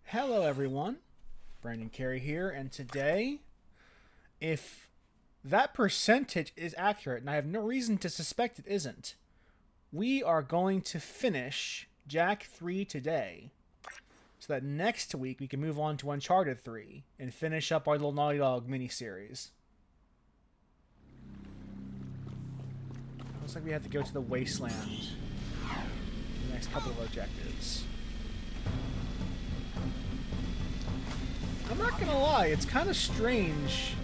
Hello everyone, Brandon Carey here, and today, if that percentage is accurate, and I have no reason to suspect it isn't, we are going to finish Jack 3 today, so that next week we can move on to Uncharted 3 and finish up our little Naughty Dog mini-series. Looks like we have to go to the Wasteland for the next couple of objectives. I'm not gonna lie, it's kind of strange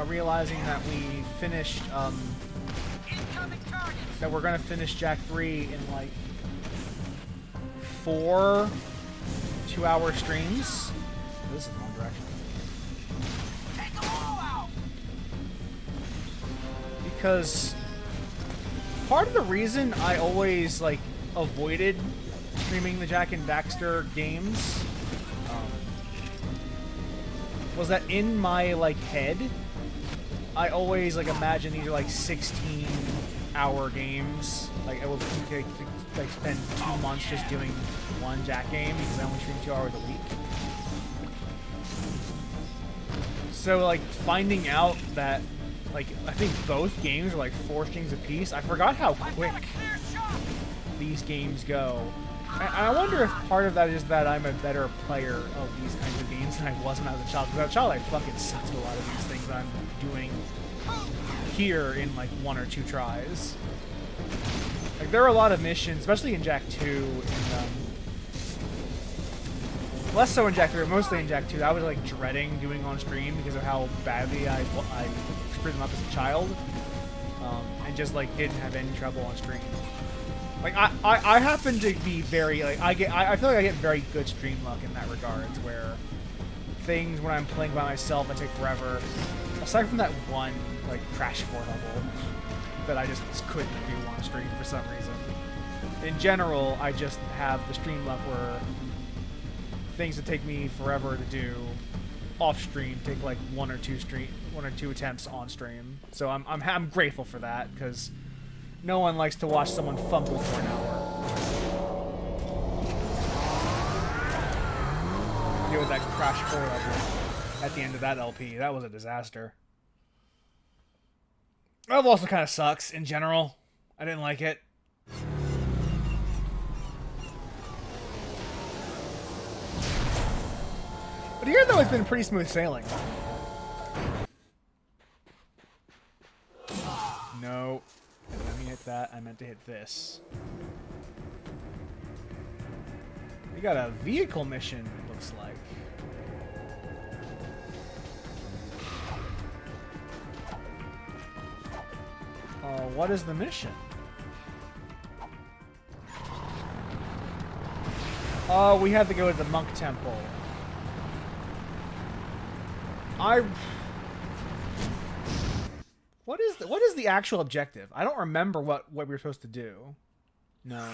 realizing that we finished, that we're gonna finish Jack 3 in like 4 2-hour streams. This is the wrong direction. Because part of the reason I always like avoided streaming the Jak and Daxter games was that in my like head, I always like imagine these are like 16-hour games. Like I would like spend 2 months just doing one Jak game because I only stream 2 hours a week. So like finding out that like I think both games are like 4 strings apiece, I forgot how quick these games go. I wonder if part of that is that I'm a better player of these kinds of games than I was when I was a child. Because as a child, I fucking sucked at a lot of these things that I'm doing here in like 1 or 2 tries. Like there are a lot of missions, especially in Jak 2, and less so in Jak 3, but mostly in Jak 2, that I was like dreading doing on stream because of how badly I screwed them up as a child, and just like didn't have any trouble on stream. Like I happen to be very like I feel like I get very good stream luck in that regards, where things when I'm playing by myself I take forever. Aside from that one like Crash 4 level that I just couldn't do on stream for some reason. In general, I just have the stream luck where things that take me forever to do off stream take like 1 or 2 attempts on stream. So I'm grateful for that, because no one likes to watch someone fumble for an hour. Deal with that Crash 4 level at the end of that LP. That was a disaster. That also kind of sucks in general. I didn't like it. But here, though, it's been pretty smooth sailing. No. Let me hit that. I meant to hit this. We got a vehicle mission, it looks like. What is the mission? Oh, we have to go to the monk temple. What is the actual objective? I don't remember what we were supposed to do. No.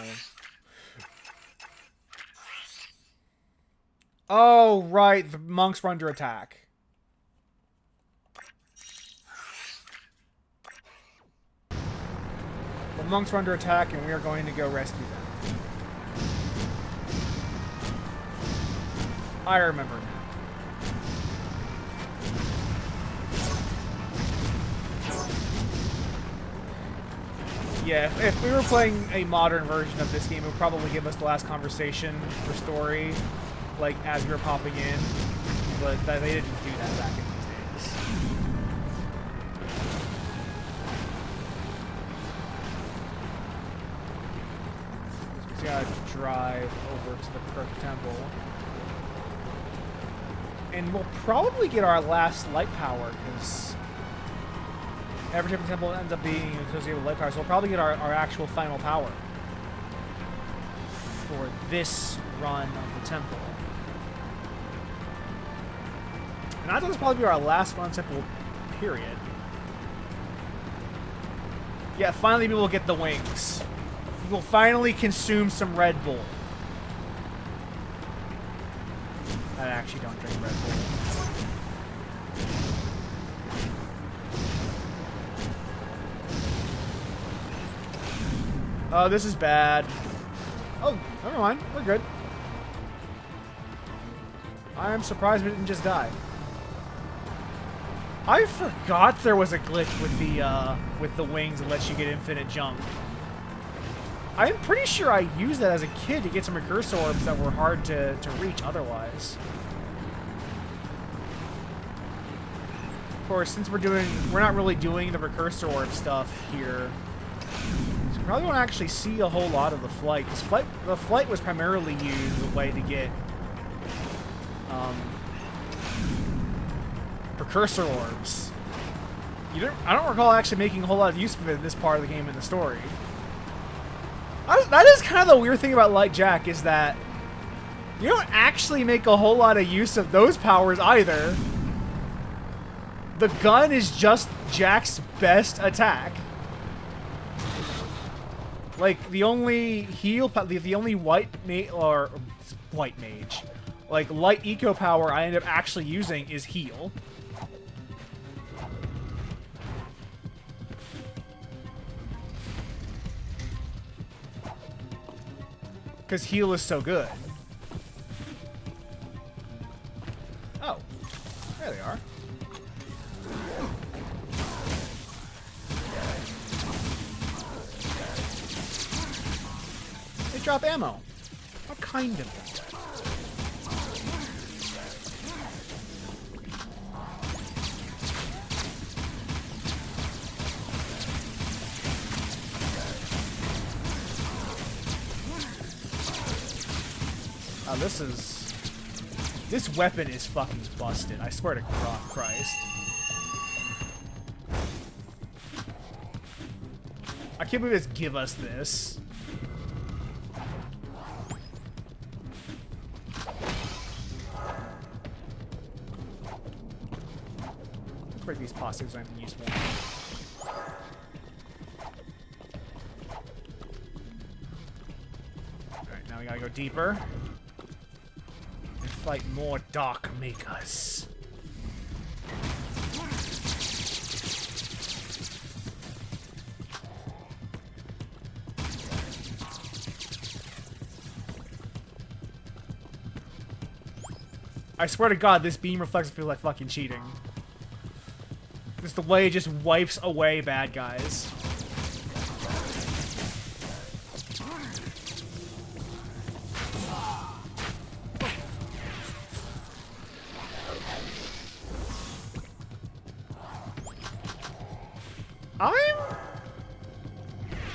Oh, right. The monks were under attack. The monks were under attack, and we are going to go rescue them. I remember now. Yeah, if we were playing a modern version of this game, it would probably give us the last conversation for story, like, as we were popping in. But they didn't do that back in these days. We just gotta drive over to the Precursor temple. And we'll probably get our last light power, because every different temple ends up being associated with light power, so we'll probably get our actual final power for this run of the temple. And I think this will probably be our last run temple, period. Yeah, finally we will get the wings. We will finally consume some Red Bull. I actually don't drink Red Bull. Oh, this is bad. Oh, never mind. We're good. I am surprised we didn't just die. I forgot there was a glitch with the wings that lets you get infinite jump. I'm pretty sure I used that as a kid to get some Precursor orbs that were hard to reach otherwise. Of course, since we're not really doing the Precursor orb stuff here, so we probably won't actually see a whole lot of the flight, because the flight was primarily used as a way to get Precursor orbs. I don't recall actually making a whole lot of use of it in this part of the game in the story. That is kind of the weird thing about Light Jack, is that you don't actually make a whole lot of use of those powers either. The gun is just Jack's best attack. Like, the only the only white mage, like, light eco power I end up actually using is heal. Because heal is so good. Oh. There they are. They drop ammo. What kind of ammo? This weapon is fucking busted. I swear to Christ. I can't believe it's give us this. Let's break these positives so I can use one. Alright, now we gotta go deeper. Fight more Dark Makers. I swear to God, this beam reflex feels like fucking cheating. Just the way it just wipes away bad guys.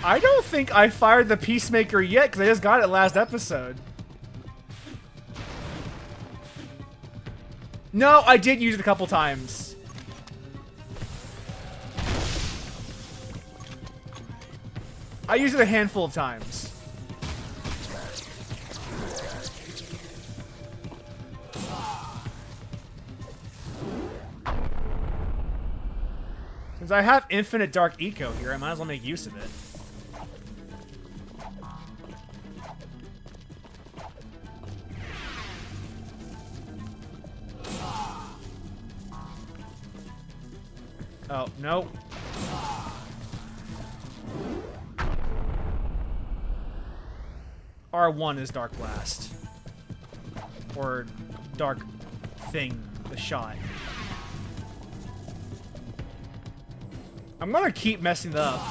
I don't think I fired the Peacemaker yet, because I just got it last episode. No, I did use it a couple times. I used it a handful of times. Since I have infinite dark eco here, I might as well make use of it. Oh, no. R1 is Dark Blast. Or Dark Thing, the shot. I'm gonna keep messing it up.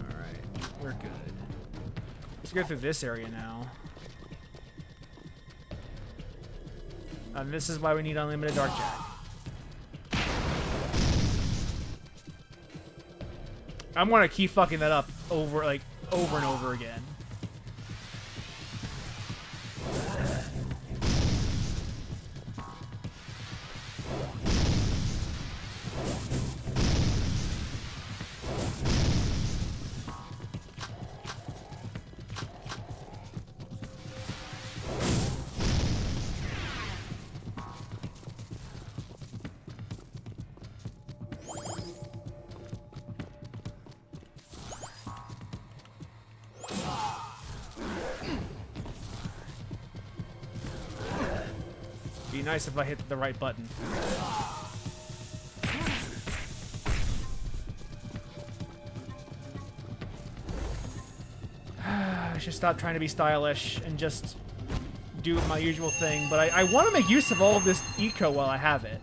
Alright, we're good. Let's go through this area now. And this is why we need unlimited Dark Jack. I'm gonna keep fucking that up over and over again. Be nice if I hit the right button. should stop trying to be stylish and just do my usual thing, but I want to make use of all of this eco while I have it.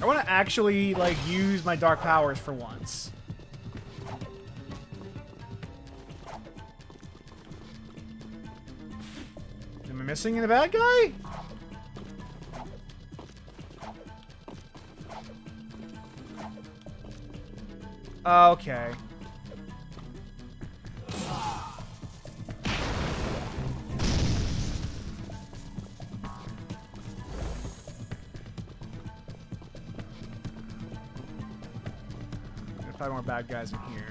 I want to actually, like, use my dark powers for once. Am I missing a bad guy? Okay. There's probably more bad guys in here.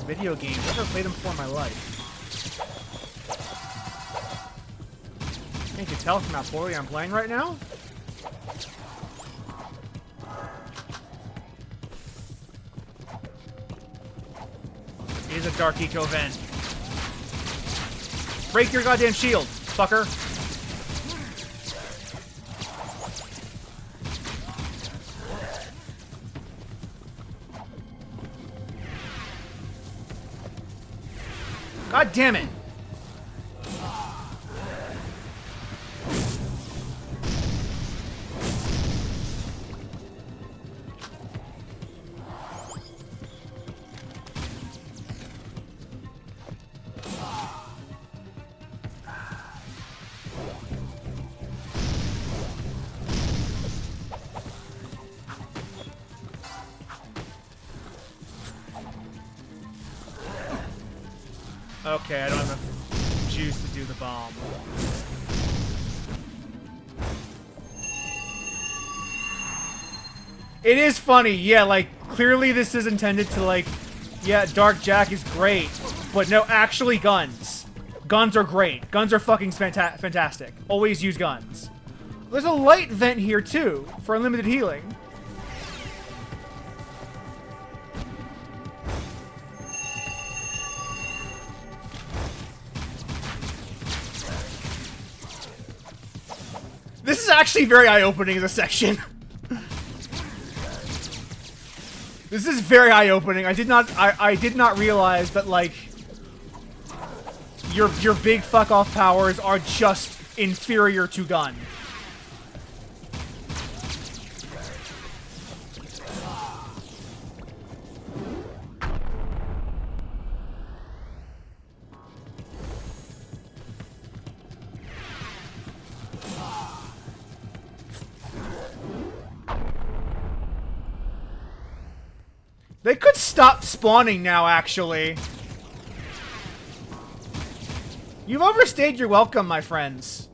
Video games. I've never played them before in my life. Can't you tell from how poorly I'm playing right now? It is a dark eco vent. Break your goddamn shield, fucker. God damn it! Okay, I don't have enough juice to do the bomb. It is funny, yeah, like, clearly this is intended to, like, yeah, Dark Jack is great, but no, actually guns. Guns are great. Guns are fucking fantastic. Always use guns. There's a light vent here, too, for unlimited healing. This is actually very eye-opening, this section. This is very eye-opening. I did not realize that, like, your big fuck-off powers are just inferior to gun. They could stop spawning now, actually. You've overstayed your welcome, my friends.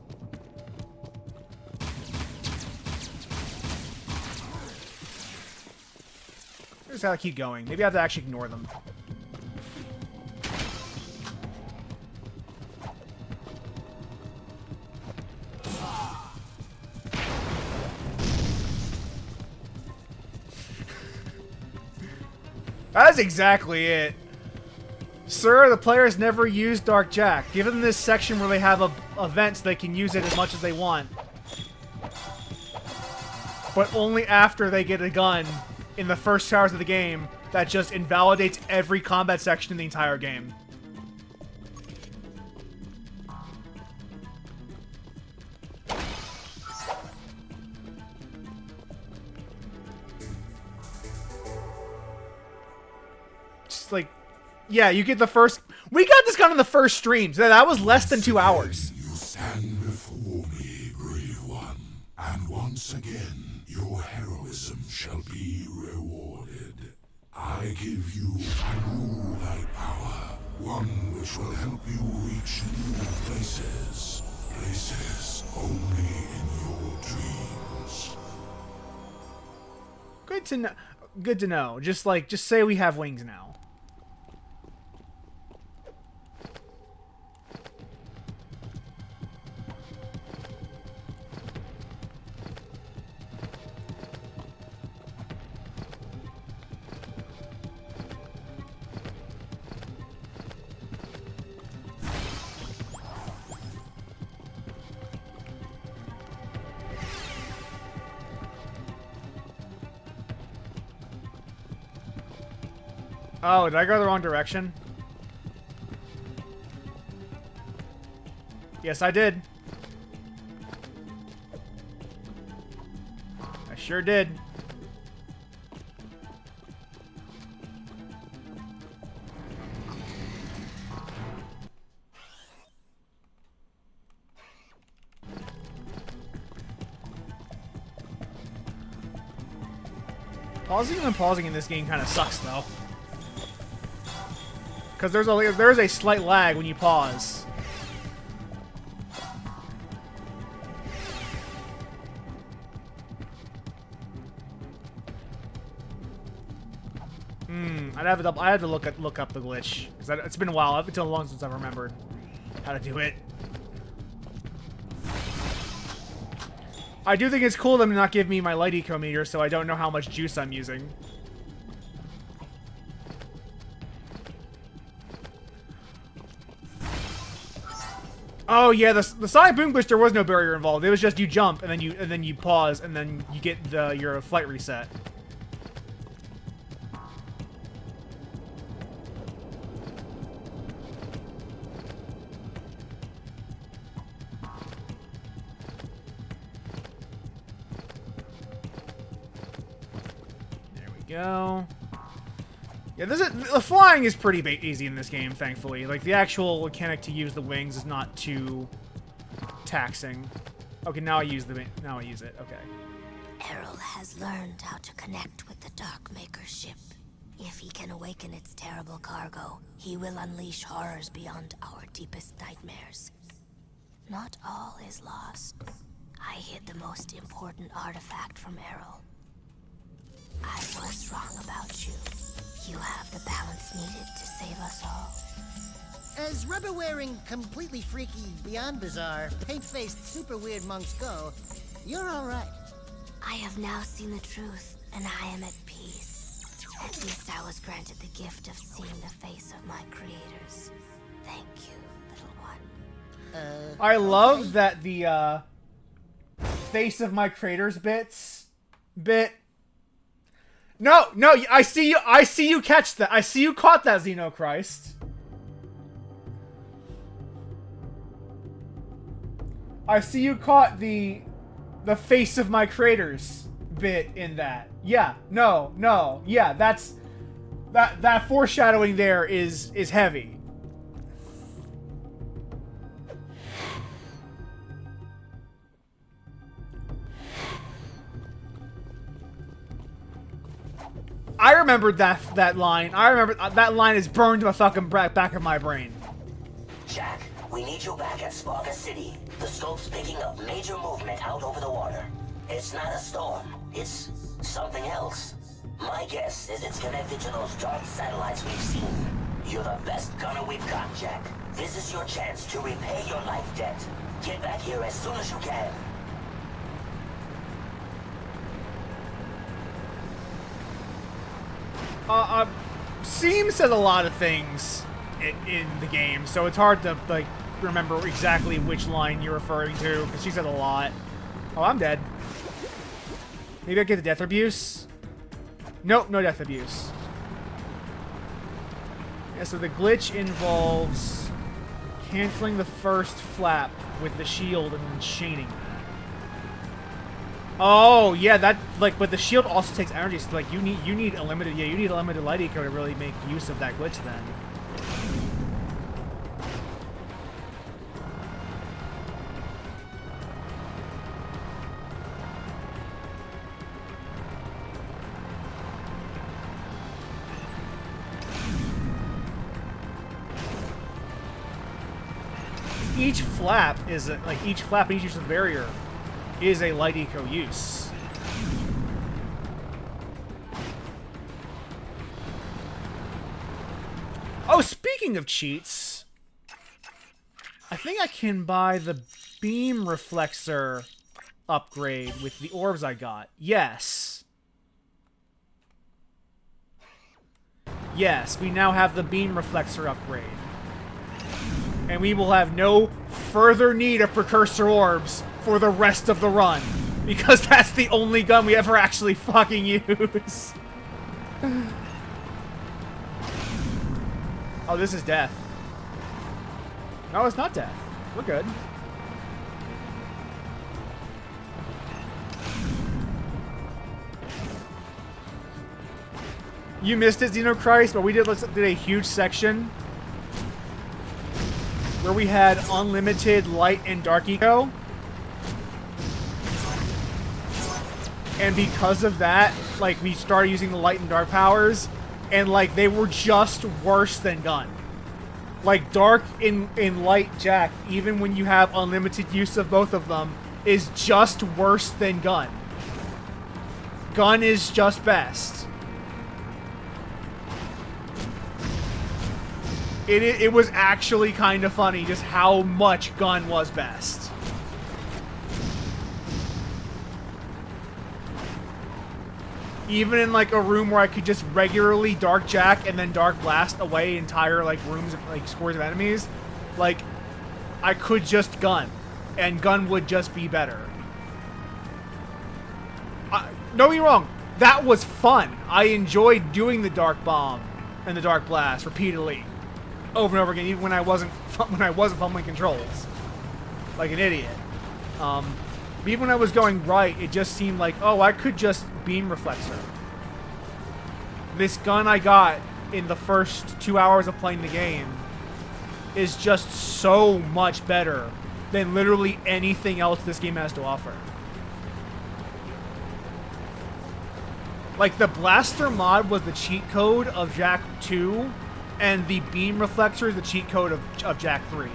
Here's how I keep going. Maybe I have to actually ignore them. That's exactly it. Sir, the players never use Dark Jack. Give them this section where they have events, they can use it as much as they want. But only after they get a gun in the first 2 hours of the game that just invalidates every combat section in the entire game. Like, yeah, you get the first... We got this gun in the first stream, so that was less than 2 hours. You stand before me, brave one, and once again, your heroism shall be rewarded. I give you a new light power, one which will help you reach new places, places only in your dreams. Good to know. Good to know. Just say we have wings now. Oh, did I go the wrong direction? Yes, I did. I sure did. Pausing and pausing in this game kind of sucks, though. Because there's a slight lag when you pause. I have to look up the glitch because it's been a while. It's been so long since I've remembered how to do it. I do think it's cool them to not give me my light eco meter, so I don't know how much juice I'm using. Oh yeah, the Sonic Boom Glitch, there was no barrier involved. It was just you jump and then you pause and then you get your flight reset. There we go. Yeah, the flying is pretty easy in this game, thankfully. Like, the actual mechanic to use the wings is not too taxing. Okay, now I use it. Okay. Errol has learned how to connect with the Darkmaker ship. If he can awaken its terrible cargo, he will unleash horrors beyond our deepest nightmares. Not all is lost. I hid the most important artifact from Errol. I was wrong about you. You have the balance needed to save us all. As rubber-wearing, completely freaky, beyond bizarre, paint-faced, super weird monks go, you're all right. I have now seen the truth, and I am at peace. At least I was granted the gift of seeing the face of my creators. Thank you, little one. I love that the face of my creators bit. No, I see you catch that. I see you caught that, Xenochrist. I see you caught the face of my creators bit in that. Yeah, no, yeah, that foreshadowing there is heavy. I remembered that line. I remember that line is burned to the fucking back of my brain. Jack, we need you back at Sparga City. The scope's picking up major movement out over the water. It's not a storm. It's something else. My guess is it's connected to those dark satellites we've seen. You're the best gunner we've got, Jack. This is your chance to repay your life debt. Get back here as soon as you can. Seam says a lot of things in the game, so it's hard to, like, remember exactly which line you're referring to, because she said a lot. Oh, I'm dead. Maybe I get the death abuse? Nope, no death abuse. Yeah, so the glitch involves canceling the first flap with the shield and then chaining that. Oh, yeah, that, like, but the shield also takes energy, so, like, you need a limited light eco to really make use of that glitch then. Each flap is each flap and each use of the barrier is a light eco use. speaking of cheats, I think I can buy the beam reflexor upgrade with the orbs I got. Yes. Yes, we now have the beam reflexor upgrade. And we will have no further need of precursor orbs for the rest of the run. Because that's the only gun we ever actually fucking use. Oh, this is death. No, it's not death. We're good. You missed it, Xenochrist, but we did a huge section where we had unlimited light and dark eco. And because of that, like, we started using the light and dark powers, and, like, they were just worse than gun. Like, dark in light Jack, even when you have unlimited use of both of them, is just worse than gun. Gun is just best. It was actually kind of funny just how much gun was best. Even in, like, a room where I could just regularly Dark Jack and then Dark Blast away entire, like, rooms, like, scores of enemies, like, I could just gun. And gun would just be better. Don't get me wrong. That was fun. I enjoyed doing the Dark Bomb and the Dark Blast repeatedly. Over and over again, even when I wasn't fumbling controls. Like an idiot. But even when I was going right, it just seemed like, oh, I could just beam reflexor. This gun I got in the first 2 hours of playing the game is just so much better than literally anything else this game has to offer. Like, the Blaster mod was the cheat code of Jack 2, and the beam reflexor is the cheat code of Jack 3.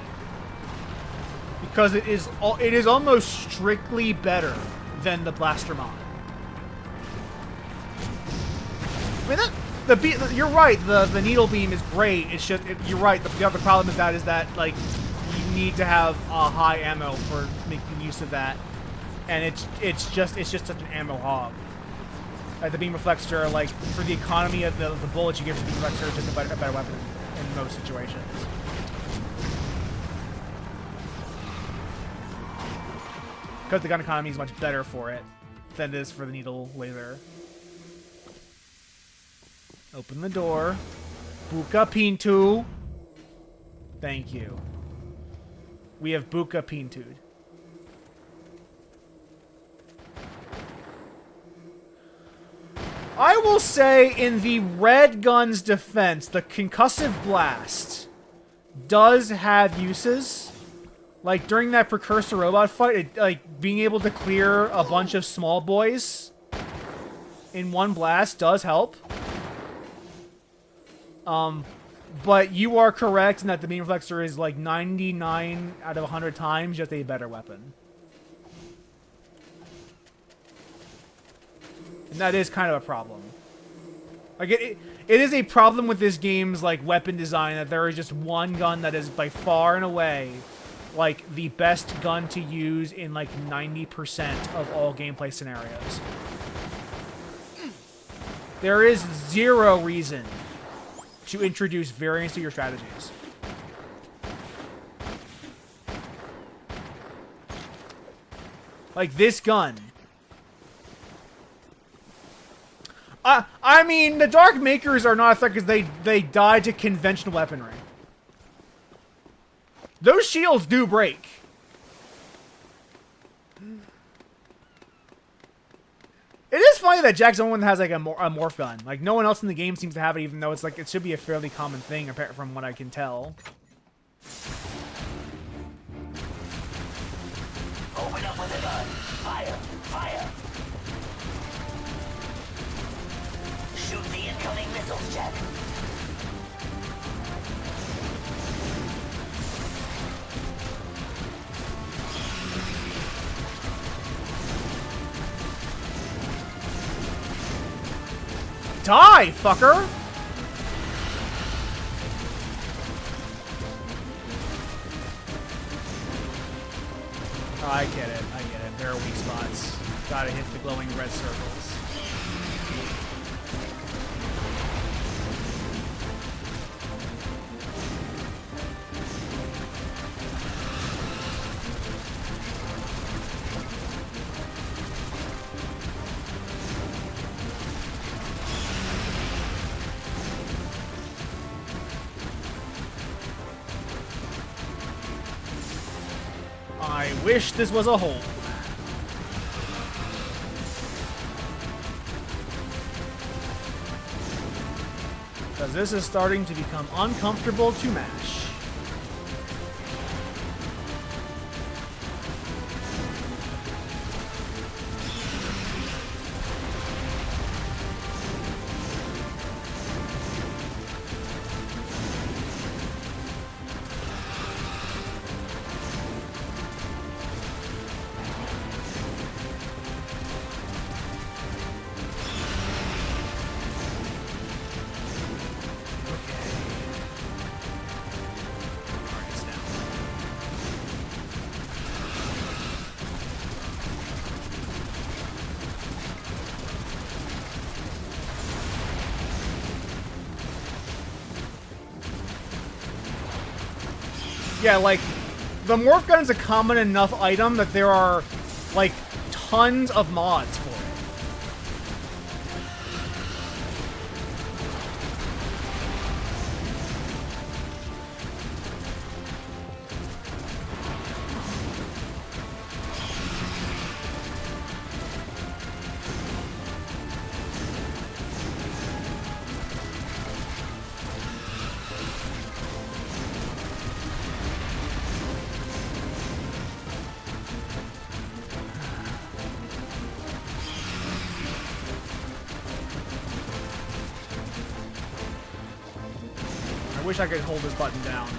Because it is almost strictly better than the Blaster mod. I mean, you're right, the needle beam is great. It's just, you're right, the other problem is that, like, you need to have a high ammo for making use of that. And it's just such an ammo hog. The beam reflexor, like, for the economy of the bullets you get from the beam reflexor, is just a better weapon in most situations. Because the gun economy is much better for it than it is for the needle laser. Open the door. Buka Pintu. Thank you. We have Buka Pintu'd. I will say, in the red gun's defense, the concussive blast does have uses. Like, during that Precursor robot fight, like, being able to clear a bunch of small boys in one blast does help. But you are correct in that the beam reflexor is, like, 99 out of 100 times just a better weapon. And that is kind of a problem. Like, it is a problem with this game's, like, weapon design that there is just one gun that is by far and away, like, the best gun to use in, like, 90% of all gameplay scenarios. There is zero reason to introduce variance to your strategies. Like, this gun. I mean, the Dark Makers are not a threat because they die to conventional weaponry. Those shields do break. It is funny that Jack's the only one that has, like, a morph gun. Like, no one else in the game seems to have it, even though it's, like, it should be a fairly common thing, apart from what I can tell. Open up with a gun. Fire! Fire! Shoot the incoming missiles, Jack. Die, fucker! I get it. I get it. There are weak spots. Gotta hit the glowing red circles. I wish this was a hole. Because this is starting to become uncomfortable to mash. Yeah, like, the morph gun is a common enough item that there are, like, tons of mods for it. I wish I could hold this button down.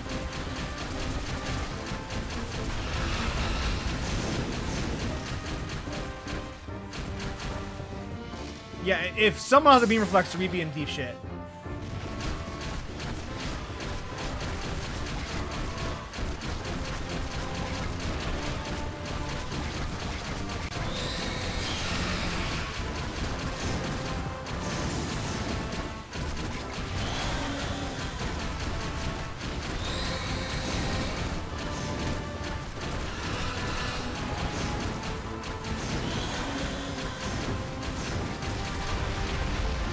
Yeah, if someone has a beam reflector, we'd be in deep shit.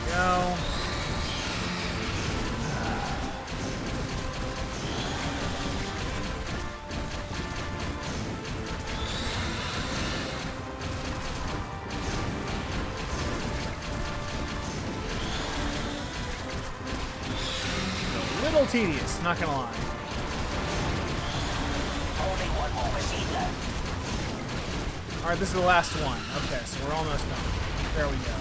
No. A little tedious, not gonna lie. Only one more machine left. Alright, this is the last one. Okay, so we're almost done. There we go.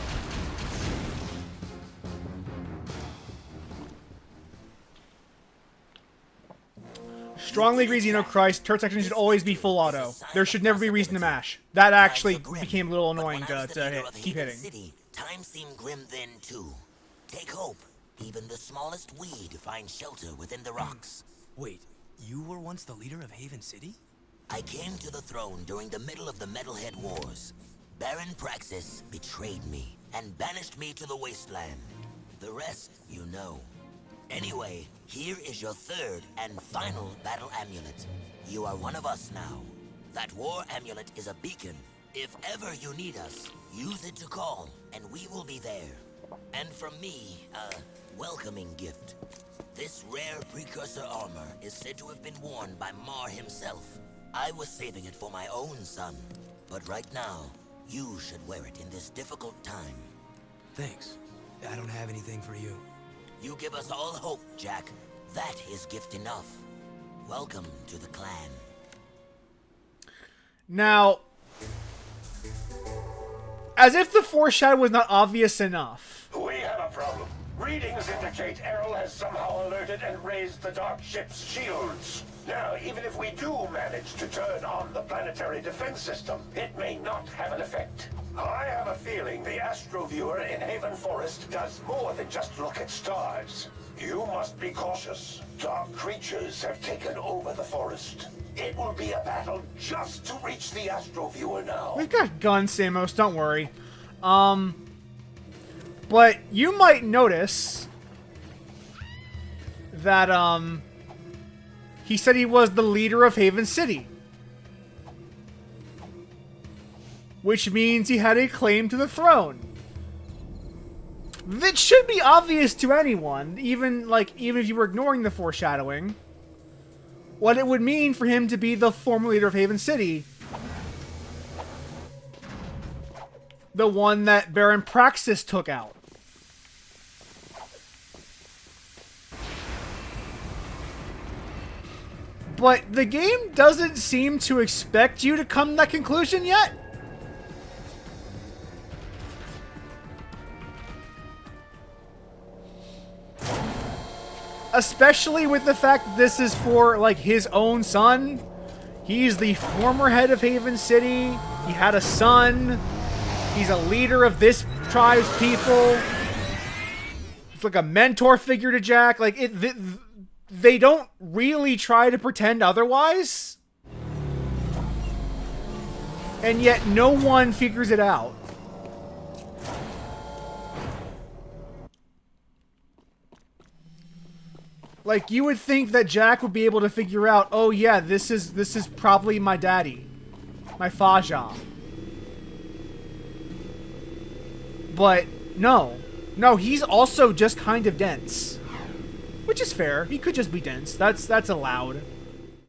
Strongly agrees, Christ. Turret section should always be full auto. There should never be reason to mash. That actually became a little annoying to keep hitting. City, time seemed grim then too. Take hope. Even the smallest weed finds shelter within the rocks. Wait, you were once the leader of Haven City? I came to the throne during the middle of the Metalhead Wars. Baron Praxis betrayed me and banished me to the wasteland. The rest, you know. Anyway, here is your third and final battle amulet. You are one of us now. That war amulet is a beacon. If ever you need us, use it to call, and we will be there. And from me, a welcoming gift. This rare Precursor armor is said to have been worn by Mar himself. I was saving it for my own son. But right now, you should wear it in this difficult time. Thanks. I don't have anything for you. You give us all hope, Jack. That is gift enough. Welcome to the clan. Now, as if the foreshadow was not obvious enough. We have a problem. Readings indicate Errol has somehow alerted and raised the Dark Ship's shields. Now, even if we do manage to turn on the planetary defense system, it may not have an effect. I have a feeling the Astroviewer in Haven Forest does more than just look at stars. You must be cautious. Dark creatures have taken over the forest. It will be a battle just to reach the Astro Viewer now. We've got guns, Samos, don't worry. But you might notice that, he said he was the leader of Haven City. Which means he had a claim to the throne. That should be obvious to anyone, even if you were ignoring the foreshadowing. What it would mean for him to be the former leader of Haven City. The one that Baron Praxis took out. But the game doesn't seem to expect you to come to that conclusion yet. Especially with the fact that this is for, like, his own son. He's the former head of Haven City. He had a son. He's a leader of this tribe's people. It's like a mentor figure to Jack. Like, they don't really try to pretend otherwise. And yet no one figures it out. Like, you would think that Jack would be able to figure out, oh yeah, this is probably my daddy. My Faja. But, no. No, he's also just kind of dense. Which is fair. He could just be dense. That's allowed.